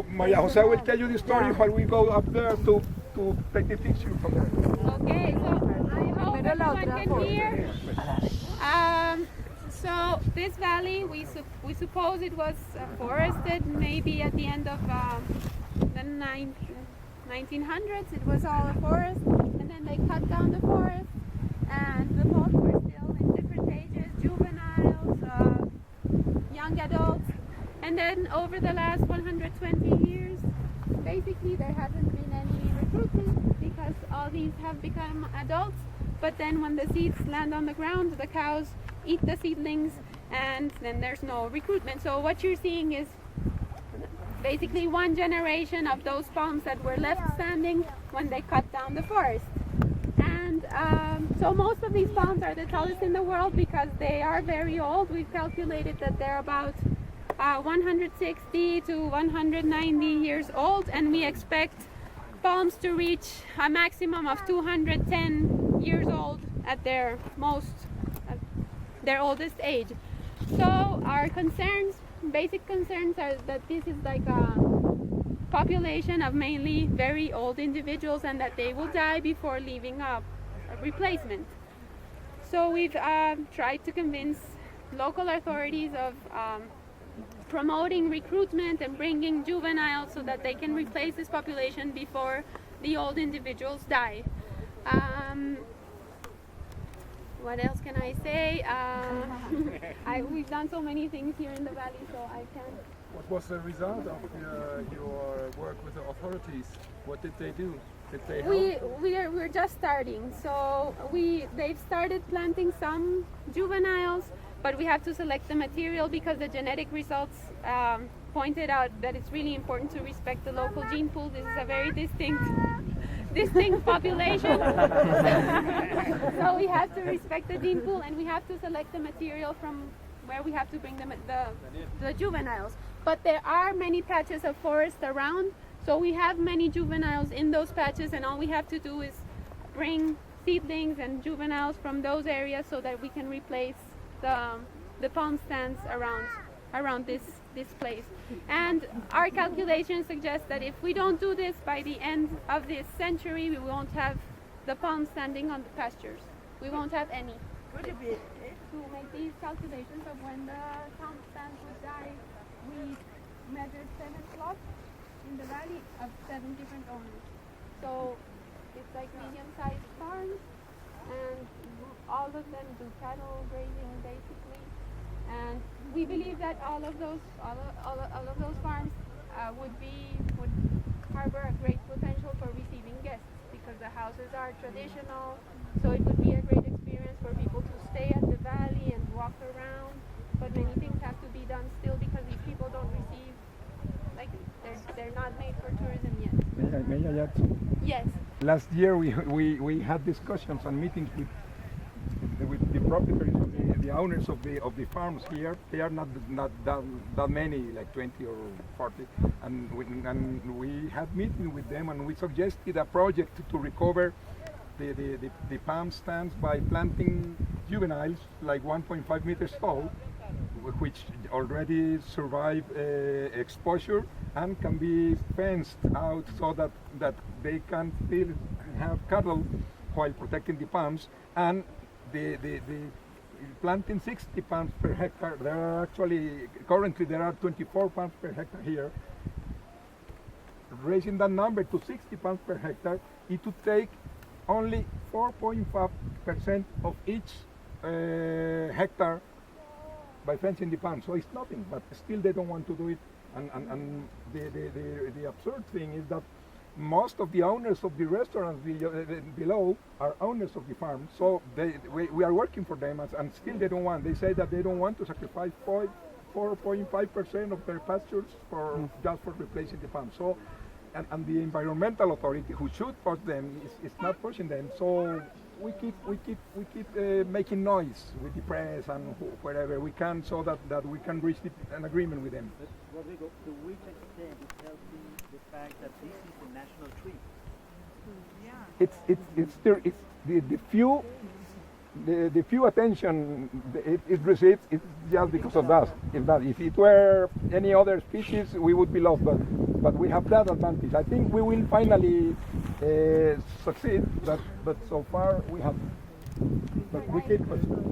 Maria Jose will tell you the story while we go up there to take the picture from there. Okay, so I hope everyone can hear. So this valley, we suppose it was forested maybe at the end of the 1900s. It was all a forest, and then they cut down the forest, and the palms were still in different ages, juveniles, young adults, and then over the last 120 years, basically there hasn't been any recruitment because all these have become adults, but then when the seeds land on the ground, the cows eat the seedlings, and then there's no recruitment. So what you're seeing is basically one generation of those palms that were left standing when they cut down the forest. And so most of these palms are the tallest in the world because they are very old. We've calculated that they're about 160 to 190 years old, and we expect palms to reach a maximum of 210 years old at their oldest age. So our concerns, basic concerns, are that this is like a population of mainly very old individuals and that they will die before leaving a replacement. So we've tried to convince local authorities of promoting recruitment and bringing juveniles so that they can replace this population before the old individuals die. What else can I say? We've done so many things here in the valley, so I can't. What was the result of your work with the authorities? What did they do? Did they help? We're just starting. So they've started planting some juveniles, but we have to select the material because the genetic results pointed out that it's really important to respect the local gene pool. This is a very distinct population. So we have to respect the gene pool, and we have to select the material from where we have to bring the juveniles. But there are many patches of forest around, so we have many juveniles in those patches, and all we have to do is bring seedlings and juveniles from those areas so that we can replace the palm stands around this place. And our calculations suggest that if we don't do this by the end of this century, we won't have the palm standing on the pastures. We won't have any. To make these calculations of when the palm stands would die, we measured 7 plots in the valley of 7 different owners. So it's like medium-sized farms, and all of them do cattle grazing basically. And we believe that all of those farms would harbor a great potential for receiving guests because the houses are traditional. So it would be a great experience for people to stay at the valley and walk around. But many things have to be done still because these people don't receive, like they're not made for tourism yet. May I add? Yes. Last year we had discussions and meetings with the proprietaries of the owners of the farms here. They are not that many, like 20 or 40, and we had meeting with them, and we suggested a project to recover the palm stands by planting juveniles like 1.5 meters tall, which already survive exposure and can be fenced out so that they can still have cattle while protecting the palms. And the planting 60 palms per hectare. There are currently there are 24 palms per hectare here. Raising that number to 60 palms per hectare, it would take only 4.5% of each hectare by fencing the palms. So it's nothing, but still they don't want to do it. And the absurd thing is that most of the owners of the restaurants below are owners of the farm. So we are working for them, and still they don't want. They say that they don't want to sacrifice 4.5% of their pastures just for replacing the farm. So, and the environmental authority, who should push them, is not pushing them. So we keep making noise with the press and wherever we can, so that we can reach an agreement with them. But Rodrigo, to which extent is helping the fact that this is a national tree? The few attention it receives is just because of that. If it were any other species, we would be lost. But but we have that advantage. I think we will finally succeed, but so far we have. But we keep pursuing.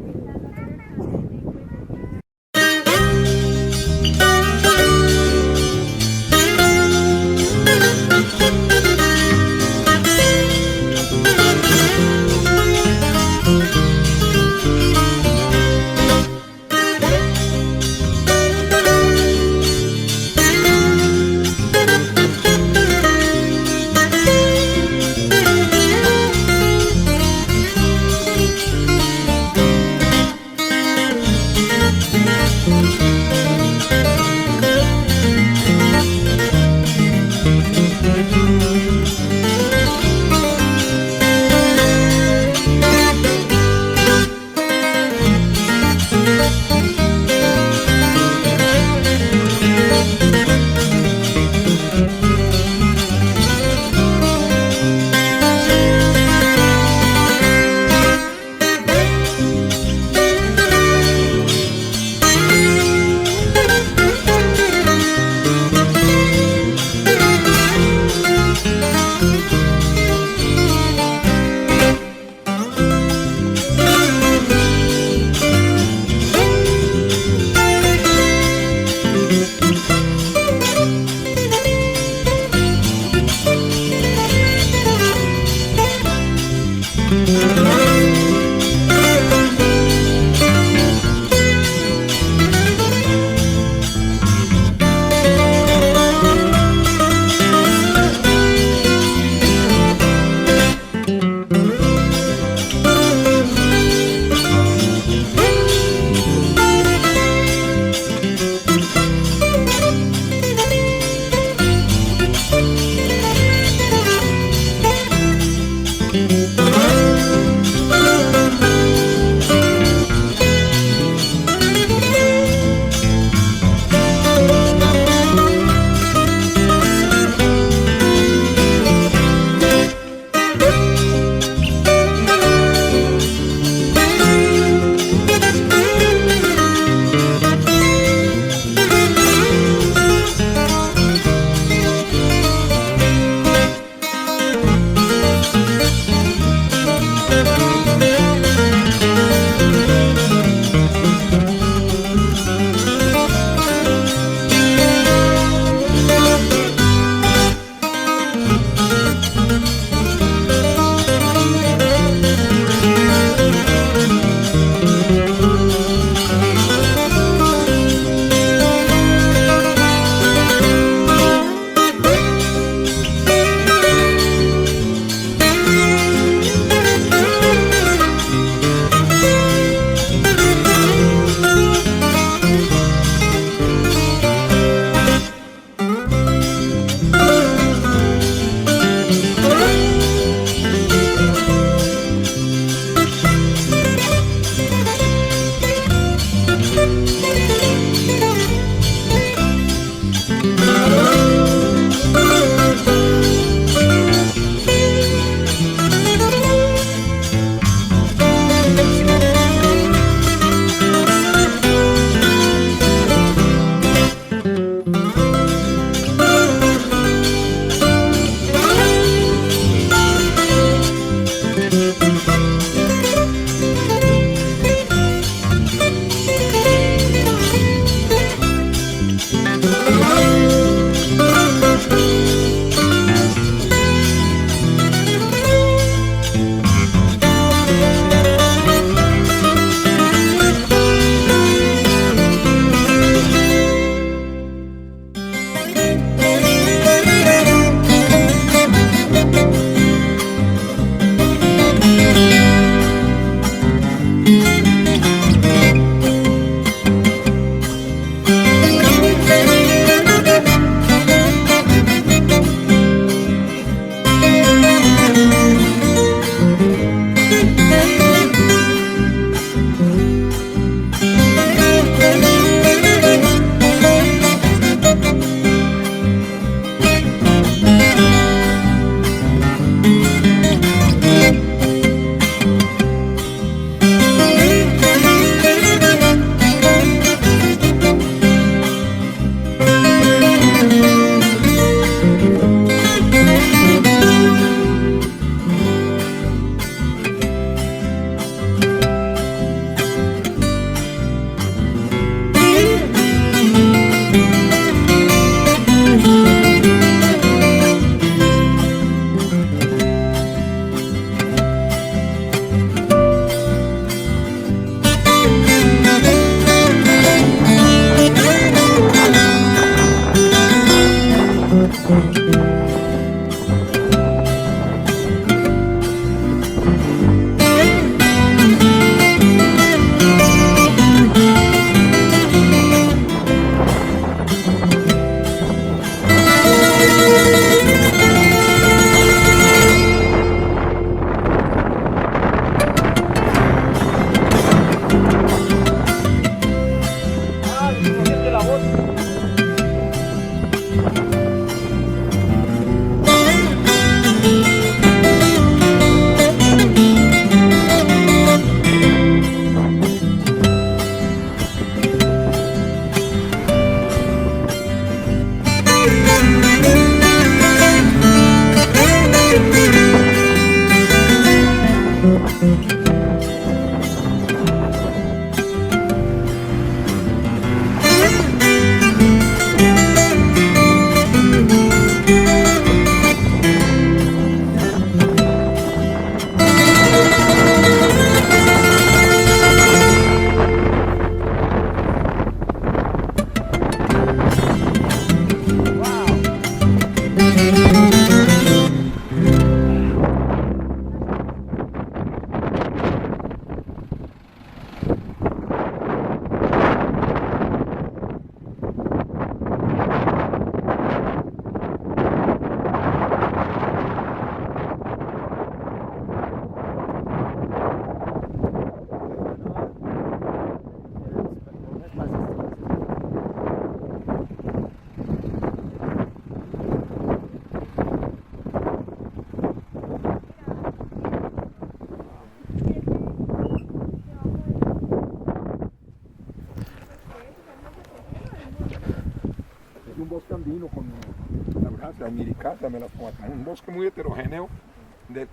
Miricata, un bosque muy heterogéneo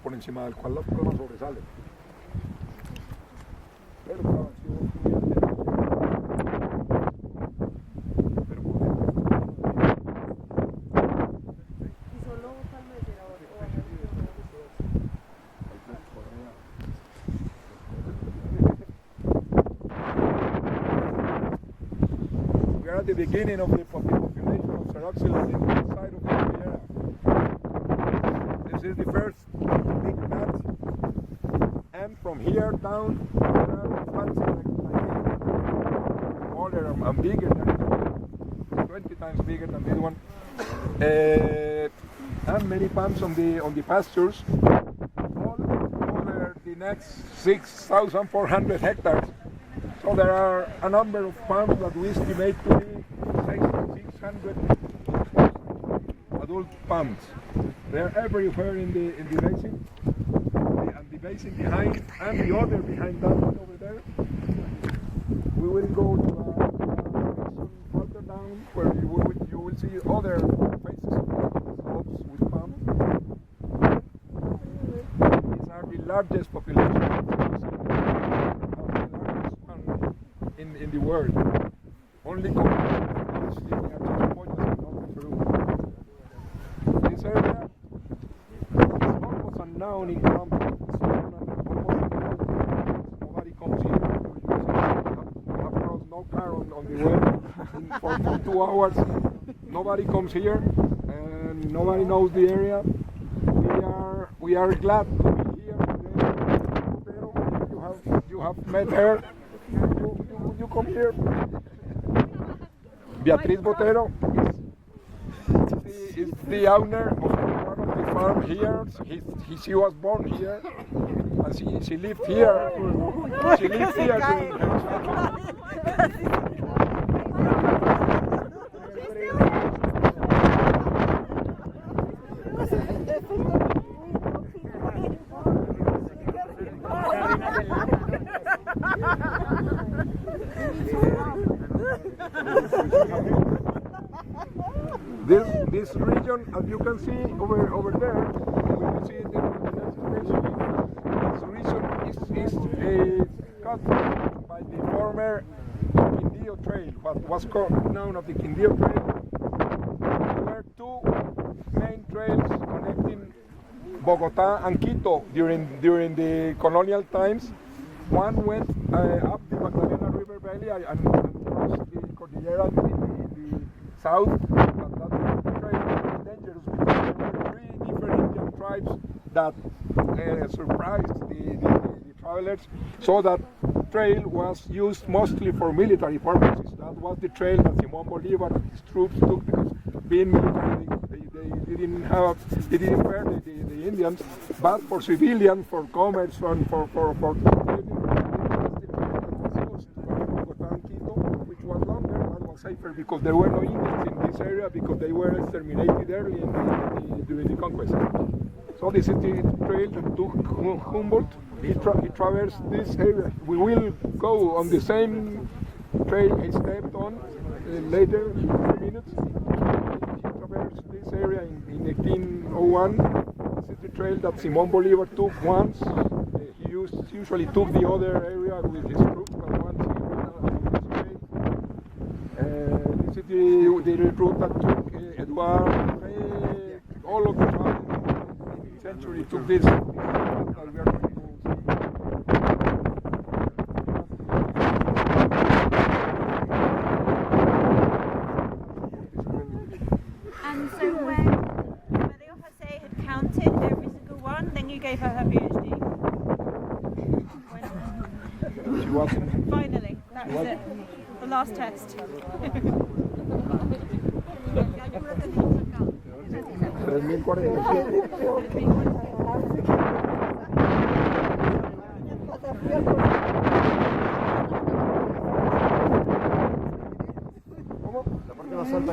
por encima del cual las palmas sobresalen. Pero claro, we are at the beginning of the population of Xeroxylus in the side of the Tregear. This is the first big patch, and from here down there are plants smaller and bigger than 20 times bigger than this one, and many palms on the pastures all over the next 6,400 hectares. So there are a number of palms that we estimate to be 600 adult palms. They are everywhere in the basin, and the basin behind, and the other behind that one over there. We will go to a section further down where you will see other faces of slopes with palms. These are the largest populations in the world. Only this area is almost unknown in Colombia. Nobody comes here. You have crossed no car on the way for 2 hours. Nobody comes here, and nobody knows the area. We are glad to be here today. You have met her. You come here. Beatriz Botero is the owner of one of the farm here. She was born here, and she lived here. She lived here during her childhood. This region, as you can see over there, we can see it in the next station. This region is cut by the former Quindío trail, what was known as the Quindío trail. There were 2 main trails connecting Bogotá and Quito during the colonial times. One went up the Magdalena River Valley and crossed the Cordillera in the south. Then that surprised the travelers, so that trail was used mostly for military purposes. That was the trail that Simón Bolívar and his troops took, because being military, they didn't fear the Indians, but for civilian, for commerce, and for which was longer and was safer, because there were no Indians in this area, because they were exterminated early during the conquest. So this is the trail that took Humboldt. He traversed this area. We will go on the same trail he stepped on later, in a few minutes. He traversed this area in 1801. This is the trail that Simón Bolívar took once. He usually took the other area with his troops, but once he went on this trail. This is the route that took Edouard, all of the travel in the century took this. And so when Maria Jose had counted every single one, then you gave her her PhD. She wasn't. Finally, that was it. The last test. ¿Cómo? La parte más alta.